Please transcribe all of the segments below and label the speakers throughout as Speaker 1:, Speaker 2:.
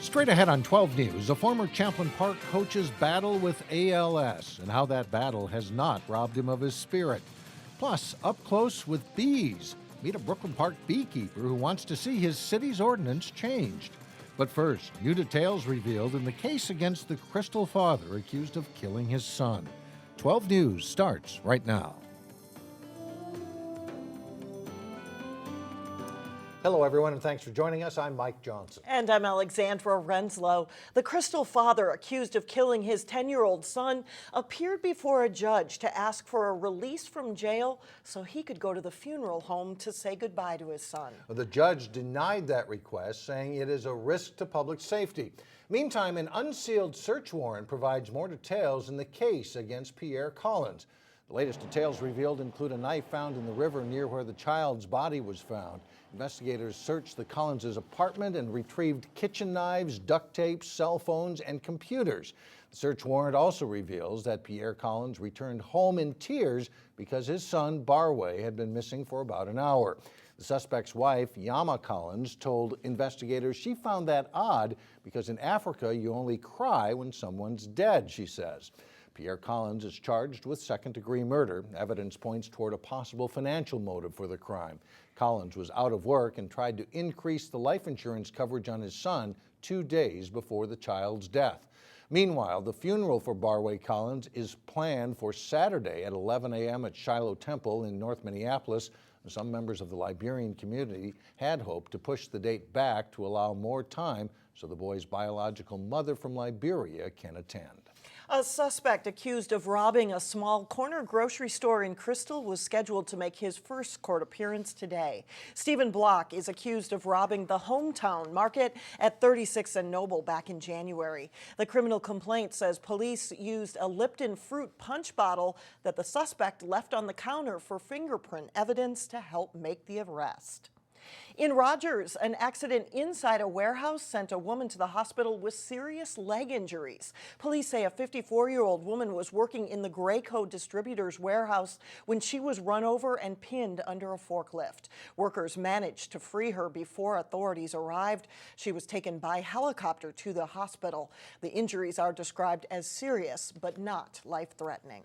Speaker 1: Straight ahead on 12 News, a former Champlain Park coach's battle with ALS and how that battle has not robbed him of his spirit. Plus, up close with bees. Meet a Brooklyn Park beekeeper who wants to see his city's ordinance changed. But first, new details revealed in the case against the Crystal father accused of killing his son. 12 News starts right now. Hello, everyone, and thanks for joining us. I'm Mike Johnson.
Speaker 2: And I'm Alexandra Renslow. The Crystal father, accused of killing his 10-year-old son, appeared before a judge to ask for a release from jail so he could go to the funeral home to say goodbye to his son.
Speaker 1: The judge denied that request, saying it is a risk to public safety. Meantime, an unsealed search warrant provides more details in the case against Pierre Collins. The latest details revealed include a knife found in the river near where the child's body was found. Investigators searched the Collins' apartment and retrieved kitchen knives, duct tape, cell phones, and computers. The search warrant also reveals that Pierre Collins returned home in tears because his son, Barway, had been missing for about an hour. The suspect's wife, Yama Collins, told investigators she found that odd because in Africa you only cry when someone's dead, she says. Pierre Collins is charged with second-degree murder. Evidence points toward a possible financial motive for the crime. Collins was out of work and tried to increase the life insurance coverage on his son 2 days before the child's death. Meanwhile, the funeral for Barway Collins is planned for Saturday at 11 a.m. at Shiloh Temple in North Minneapolis. Some members of the Liberian community had hoped to push the date back to allow more time so the boy's biological mother from Liberia can attend.
Speaker 2: A suspect accused of robbing a small corner grocery store in Crystal was scheduled to make his first court appearance today. Stephen Block is accused of robbing the Hometown Market at 36th and Noble back in January. The criminal complaint says police used a Lipton fruit punch bottle that the suspect left on the counter for fingerprint evidence to help make the arrest. In Rogers, an accident inside a warehouse sent a woman to the hospital with serious leg injuries. Police say a 54-year-old woman was working in the Graco Distributors warehouse when she was run over and pinned under a forklift. Workers managed to free her before authorities arrived. She was taken by helicopter to the hospital. The injuries are described as serious but not life-threatening.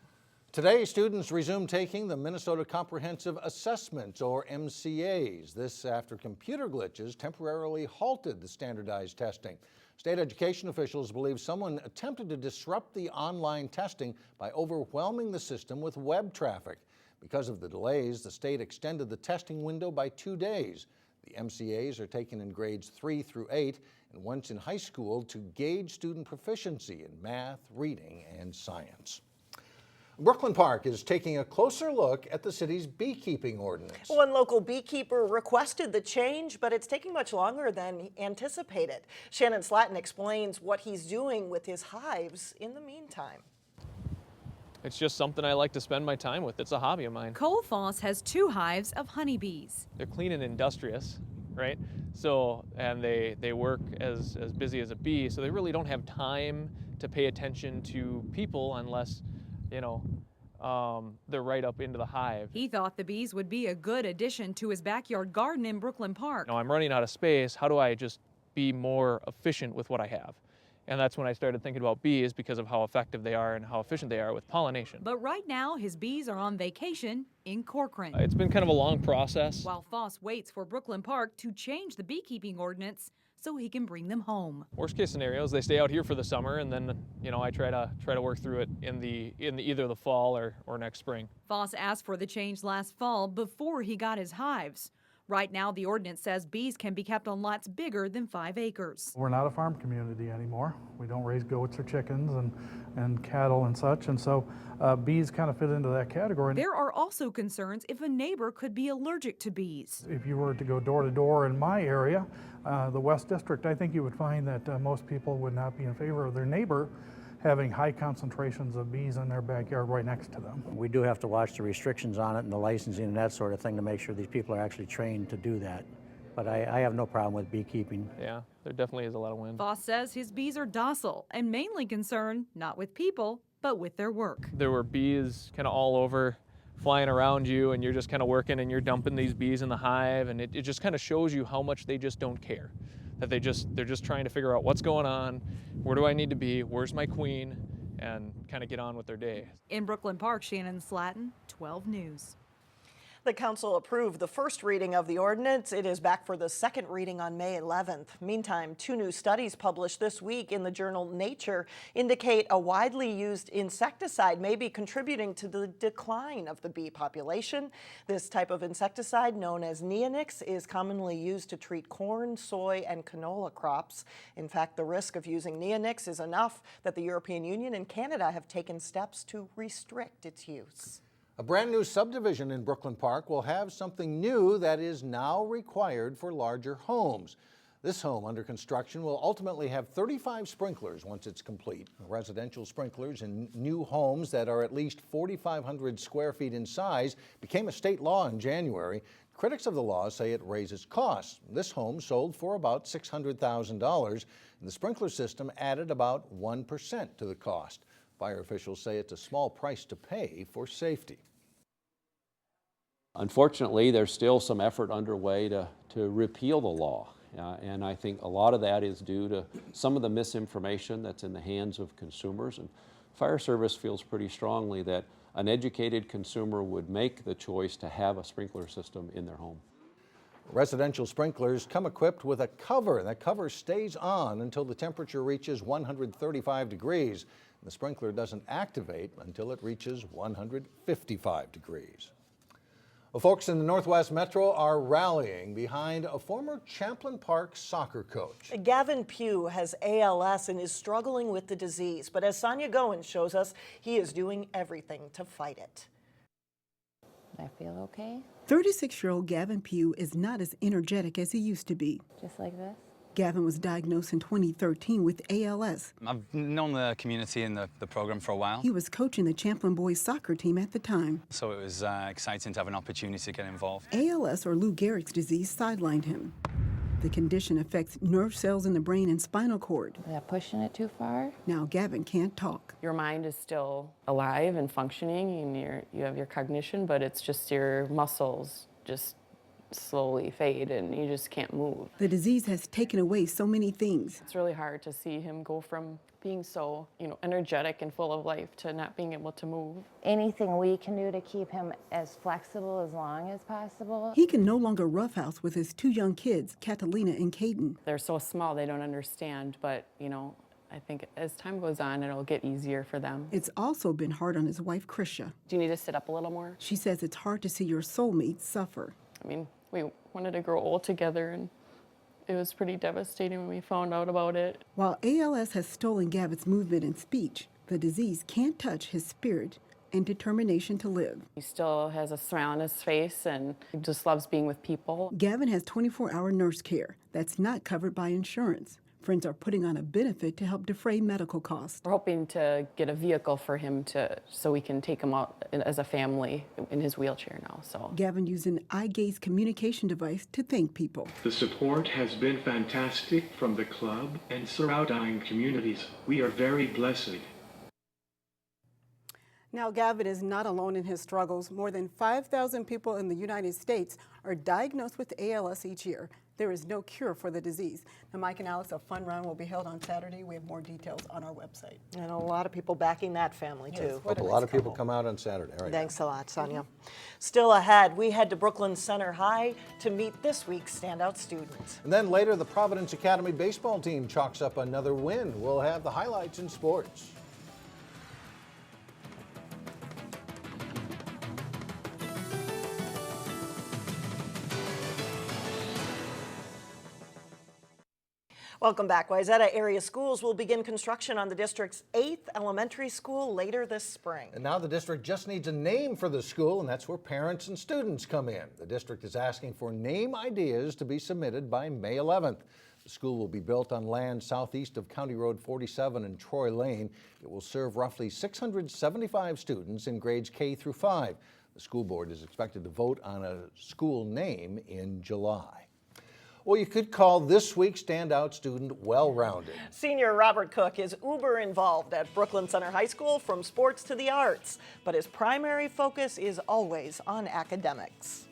Speaker 1: Today, students resume taking the Minnesota Comprehensive Assessments, or MCAs. This after computer glitches temporarily halted the standardized testing. State education officials believe someone attempted to disrupt the online testing by overwhelming the system with web traffic. Because of the delays, the state extended the testing window by 2 days. The MCAs are taken in grades 3 through 8 and once in high school to gauge student proficiency in math, reading, and science. Brooklyn Park is taking a closer look at the city's beekeeping ordinance.
Speaker 2: One local beekeeper requested the change, but it's taking much longer than anticipated. Shannon Slatton explains what he's doing with his hives in the meantime.
Speaker 3: It's just something I like to spend my time with. It's a hobby of mine.
Speaker 4: Cole Foss has 2 hives of honeybees.
Speaker 3: They're clean and industrious, right? So, and they work as busy as a bee, so they really don't have time to pay attention to people unless they're right up into the hive.
Speaker 4: He thought the bees would be a good addition to his backyard garden in Brooklyn Park.
Speaker 3: I'm running out of space. How do I just be more efficient with what I have? And that's when I started thinking about bees because of how effective they are and how efficient they are with pollination.
Speaker 4: But right now, his bees are on vacation in Corcoran.
Speaker 3: It's been kind of a long process.
Speaker 4: While Foss waits for Brooklyn Park to change the beekeeping ordinance so he can bring them home.
Speaker 3: Worst case scenario is they stay out here for the summer, and then I try to work through it in either the fall or next spring.
Speaker 4: Foss asked for the change last fall before he got his hives. Right now, the ordinance says bees can be kept on lots bigger than 5 acres.
Speaker 5: We're not a farm community anymore. We don't raise goats or chickens and cattle and such, and so bees kind of fit into that category.
Speaker 4: There are also concerns if a neighbor could be allergic to bees.
Speaker 5: If you were to go door to door in my area, the West District, I think you would find that most people would not be in favor of their neighbor having high concentrations of bees in their backyard right next to them.
Speaker 6: We do have to watch the restrictions on it and the licensing and that sort of thing to make sure these people are actually trained to do that. But I have no problem with beekeeping.
Speaker 3: Yeah, there definitely is a lot of wind.
Speaker 4: Foss says his bees are docile and mainly concerned not with people, but with their work.
Speaker 3: There were bees kind of all over flying around you, and you're just kind of working and you're dumping these bees in the hive, and it just kind of shows you how much they just don't care. that they're just trying to figure out what's going on, where do I need to be, where's my queen, and kind of get on with their day.
Speaker 4: In Brooklyn Park, Shannon Slatton, 12 News.
Speaker 2: The council approved the first reading of the ordinance. It is back for the second reading on May 11th. Meantime, 2 new studies published this week in the journal Nature indicate a widely used insecticide may be contributing to the decline of the bee population. This type of insecticide, known as neonics, is commonly used to treat corn, soy, and canola crops. In fact, the risk of using neonics is enough that the European Union and Canada have taken steps to restrict its use.
Speaker 1: A brand new subdivision in Brooklyn Park will have something new that is now required for larger homes. This home under construction will ultimately have 35 sprinklers once it's complete. Residential sprinklers in new homes that are at least 4,500 square feet in size became a state law in January. Critics of the law say it raises costs. This home sold for about $600,000, and the sprinkler system added about 1% to the cost. Fire officials say it's a small price to pay for safety.
Speaker 7: Unfortunately, there's still some effort underway to repeal the law. And I think a lot of that is due to some of the misinformation that's in the hands of consumers. And Fire Service feels pretty strongly that an educated consumer would make the choice to have a sprinkler system in their home.
Speaker 1: Residential sprinklers come equipped with a cover. That cover stays on until the temperature reaches 135 degrees. The sprinkler doesn't activate until it reaches 155 degrees. Well, folks in the Northwest Metro are rallying behind a former Champlain Park soccer coach.
Speaker 2: Gavin Pugh has ALS and is struggling with the disease, but as Sonia Goen shows us, he is doing everything to fight it.
Speaker 8: I feel okay.
Speaker 9: 36-year-old Gavin Pugh is not as energetic as he used to be.
Speaker 8: Just like this.
Speaker 9: Gavin was diagnosed in 2013 with ALS.
Speaker 10: I've known the community and the program for a while.
Speaker 9: He was coaching the Champlain boys soccer team at the time.
Speaker 10: So it was exciting to have an opportunity to get involved.
Speaker 9: ALS, or Lou Gehrig's disease, sidelined him. The condition affects nerve cells in the brain and spinal cord.
Speaker 8: Is that pushing it too far?
Speaker 9: Now Gavin can't talk.
Speaker 11: Your mind is still alive and functioning, and you have your cognition, but it's just your muscles just slowly fade and you just can't move.
Speaker 9: The disease has taken away so many things.
Speaker 11: It's really hard to see him go from being so, energetic and full of life to not being able to move.
Speaker 8: Anything we can do to keep him as flexible as long as possible.
Speaker 9: He can no longer roughhouse with his 2 young kids, Catalina and Caden.
Speaker 11: They're so small they don't understand, but I think as time goes on it'll get easier for them.
Speaker 9: It's also been hard on his wife, Krisha.
Speaker 11: Do you need to sit up a little more?
Speaker 9: She says it's hard to see your soulmate suffer.
Speaker 11: We wanted to grow old together, and it was pretty devastating when we found out about it.
Speaker 9: While ALS has stolen Gavin's movement and speech, the disease can't touch his spirit and determination to live.
Speaker 11: He still has a smile on his face, and he just loves being with people.
Speaker 9: Gavin has 24-hour nurse care that's not covered by insurance. Friends are putting on a benefit to help defray medical costs.
Speaker 11: We're hoping to get a vehicle for him so we can take him out as a family in his wheelchair now. So
Speaker 9: Gavin used an eye gaze communication device to thank people.
Speaker 12: The support has been fantastic from the club and surrounding communities. We are very blessed.
Speaker 13: Now, Gavin is not alone in his struggles. More than 5,000 people in the United States are diagnosed with ALS each year. There is no cure for the disease. Now, Mike and Alex, a fun run will be held on Saturday. We have more details on our website.
Speaker 2: And a lot of people backing that family, too.
Speaker 1: Hope a lot of people come out on Saturday. All right.
Speaker 2: Thanks a lot, Sonia. Still ahead, we head to Brooklyn Center High to meet this week's standout students.
Speaker 1: And then later, the Providence Academy baseball team chalks up another win. We'll have the highlights in sports.
Speaker 2: Welcome back. Wayzata area schools will begin construction on the district's 8th elementary school later this spring.
Speaker 1: And now the district just needs a name for the school, and that's where parents and students come in. The district is asking for name ideas to be submitted by May 11th. The school will be built on land southeast of County Road 47 and Troy Lane. It will serve roughly 675 students in grades K through 5. The school board is expected to vote on a school name in July. Well, you could call this week's standout student well-rounded.
Speaker 2: Senior Robert Cook is uber involved at Brooklyn Center High School from sports to the arts, but his primary focus is always on academics.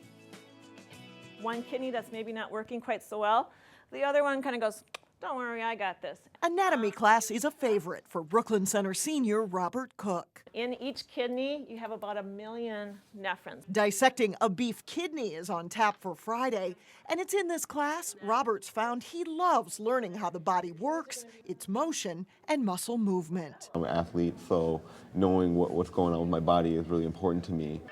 Speaker 14: One kidney that's maybe not working quite so well, The other one kind of goes, don't worry, I got this.
Speaker 2: Anatomy class is a favorite for Brooklyn Center senior Robert Cook.
Speaker 14: In each kidney, you have about 1 million nephrons.
Speaker 2: Dissecting a beef kidney is on tap for Friday, and it's in this class Robert's found he loves learning how the body works, its motion, and muscle movement.
Speaker 15: I'm an athlete, so knowing what's going on with my body is really important to me.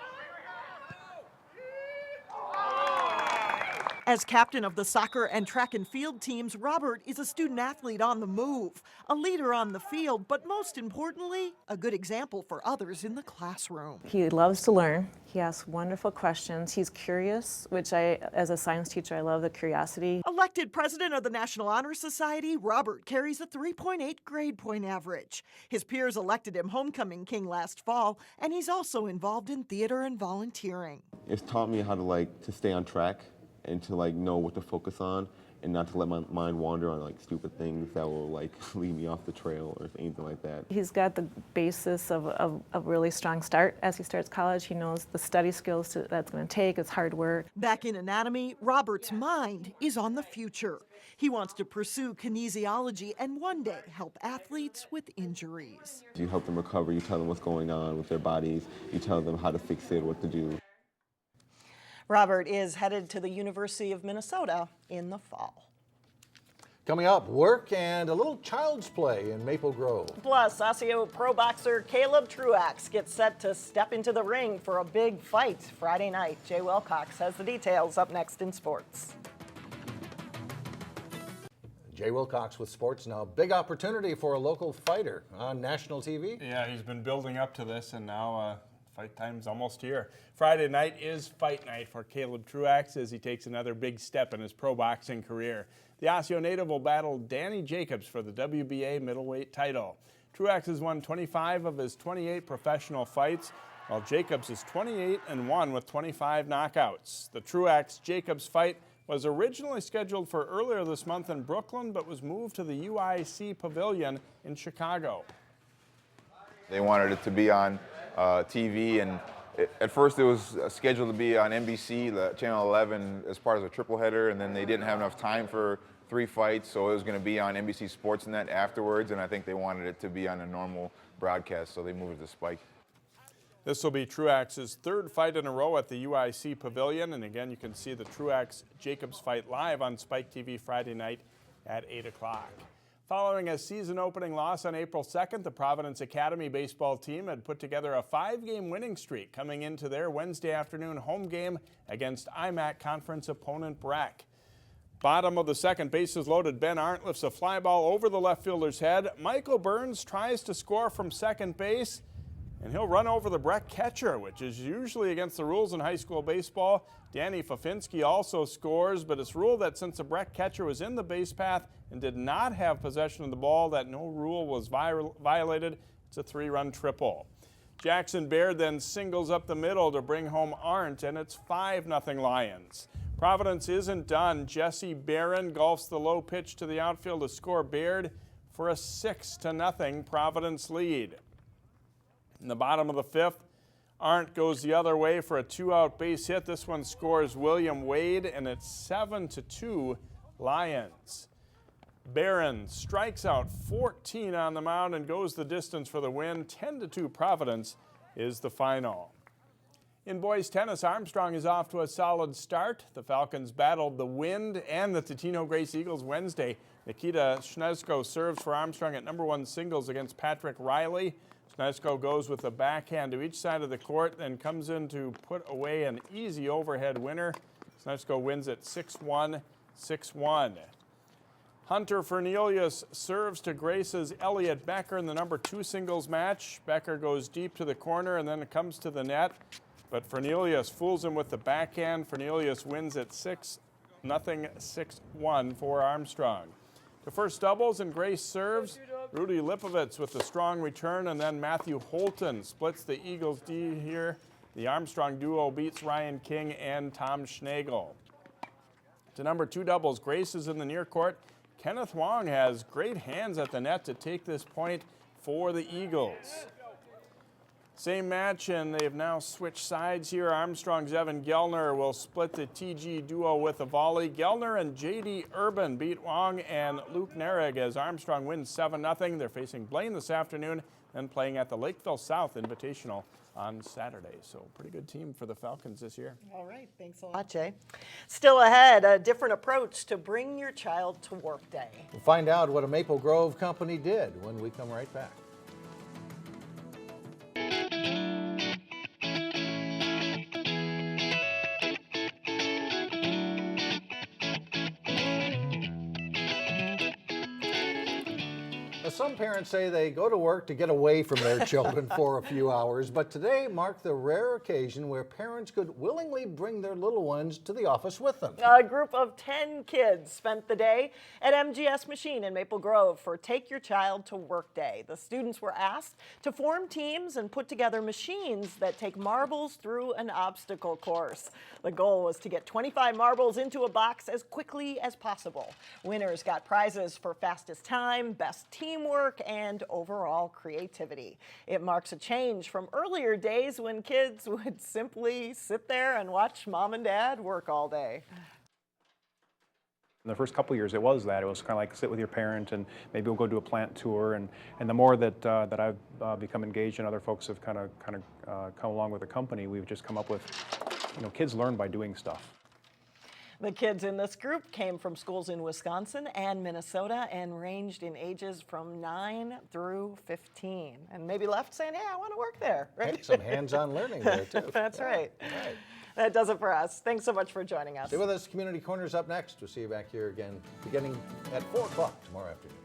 Speaker 2: As captain of the soccer and track and field teams, Robert is a student athlete on the move, a leader on the field, but most importantly, a good example for others in the classroom.
Speaker 14: He loves to learn. He asks wonderful questions. He's curious, which as a science teacher, I love the curiosity.
Speaker 2: Elected president of the National Honor Society, Robert carries a 3.8 grade point average. His peers elected him homecoming king last fall, and he's also involved in theater and volunteering.
Speaker 15: It's taught me how to stay on track and to know what to focus on and not to let my mind wander on stupid things that will lead me off the trail or anything like that.
Speaker 14: He's got the basis of a really strong start as he starts college. He knows the study skills that's going to take. It's hard work.
Speaker 2: Back in anatomy, Robert's mind is on the future. He wants to pursue kinesiology and one day help athletes with injuries.
Speaker 15: You help them recover, you tell them what's going on with their bodies, you tell them how to fix it, what to do.
Speaker 2: Robert is headed to the University of Minnesota in the fall.
Speaker 1: Coming up, work and a little child's play in Maple Grove.
Speaker 2: Plus, Osseo pro boxer Caleb Truax gets set to step into the ring for a big fight Friday night. Jay Wilcox has the details up next in sports.
Speaker 1: Jay Wilcox with sports now. Big opportunity for a local fighter on national TV.
Speaker 16: Yeah, he's been building up to this, and now fight time's almost here. Friday night is fight night for Caleb Truax as he takes another big step in his pro boxing career. The Osseo native will battle Danny Jacobs for the WBA middleweight title. Truax has won 25 of his 28 professional fights, while Jacobs is 28-1 with 25 knockouts. The Truax-Jacobs fight was originally scheduled for earlier this month in Brooklyn, but was moved to the UIC Pavilion in Chicago.
Speaker 17: They wanted it to be on TV, and at first it was scheduled to be on NBC, Channel 11, as part of a triple header, and then they didn't have enough time for 3 fights, so it was going to be on NBC Sportsnet afterwards, and I think they wanted it to be on a normal broadcast, so they moved it to Spike.
Speaker 16: This will be Truax's 3rd fight in a row at the UIC Pavilion, and again, you can see the Truax-Jacobs fight live on Spike TV Friday night at 8 o'clock. Following a season-opening loss on April 2nd, the Providence Academy baseball team had put together a 5-game winning streak coming into their Wednesday afternoon home game against IMAC conference opponent Breck. Bottom of the second, bases loaded, Ben Arndt lifts a fly ball over the left fielder's head. Michael Burns tries to score from second base, and he'll run over the Breck catcher, which is usually against the rules in high school baseball. Danny Fafinski also scores, but it's ruled that since the Breck catcher was in the base path and did not have possession of the ball, that no rule was violated. It's a 3-run triple. Jackson Baird then singles up the middle to bring home Arndt, and it's 5-0 Lions. Providence isn't done. Jesse Barron golfs the low pitch to the outfield to score Baird for a 6-0 Providence lead. In the bottom of the 5th, Arndt goes the other way for a 2-out base hit. This one scores William Wade, and it's 7-2 Lions. Barron strikes out 14 on the mound and goes the distance for the win. 10-2 Providence is the final. In boys tennis, Armstrong is off to a solid start. The Falcons battled the wind and the Totino-Grace Eagles Wednesday. Nikita Shnesko serves for Armstrong at #1 singles against Patrick Riley. Shnesko goes with a backhand to each side of the court, then comes in to put away an easy overhead winner. Shnesko wins at 6-1, 6-1. Hunter Fernelius serves to Grace's Elliot Becker in the number 2 singles match. Becker goes deep to the corner and then comes to the net, but Fernelius fools him with the backhand. Fernelius wins at 6-0, 6-1 for Armstrong. The first doubles, and Grace serves. Rudy Lipovitz with a strong return, and then Matthew Holton splits the Eagles D here. The Armstrong duo beats Ryan King and Tom Schnagel. To number 2 doubles, Grace is in the near court. Kenneth Wong has great hands at the net to take this point for the Eagles. Same match, and they've now switched sides here. Armstrong's Evan Gellner will split the TG duo with a volley. Gellner and J.D. Urban beat Wong and Luke Narig as Armstrong wins 7-0. They're facing Blaine this afternoon and playing at the Lakeville South Invitational on Saturday. So pretty good team for the Falcons this year.
Speaker 2: All right, thanks a lot, Jay. Still ahead, a different approach to bring your child to work day.
Speaker 1: We'll find out what a Maple Grove company did when we come right back. Some parents say they go to work to get away from their children for a few hours, but today marked the rare occasion where parents could willingly bring their little ones to the office with them.
Speaker 2: A group of 10 kids spent the day at MGS Machine in Maple Grove for Take Your Child to Work Day. The students were asked to form teams and put together machines that take marbles through an obstacle course. The goal was to get 25 marbles into a box as quickly as possible. Winners got prizes for fastest time, best teamwork, and overall creativity. It marks a change from earlier days when kids would simply sit there and watch mom and dad work all day.
Speaker 18: In the first couple of years, it was kind of like sit with your parent and maybe we'll go do a plant tour. And the more that I've become engaged and other folks have kind of come along with the company, we've just come up with, kids learn by doing stuff.
Speaker 2: The kids in this group came from schools in Wisconsin and Minnesota and ranged in ages from 9 through 15. And maybe left saying, hey, I want to work there, right?
Speaker 1: Hey, some hands-on learning there, too.
Speaker 2: That's right. Right. That does it for us. Thanks so much for joining us.
Speaker 1: Stay with us. Community Corner's up next. We'll see you back here again beginning at 4 o'clock tomorrow afternoon.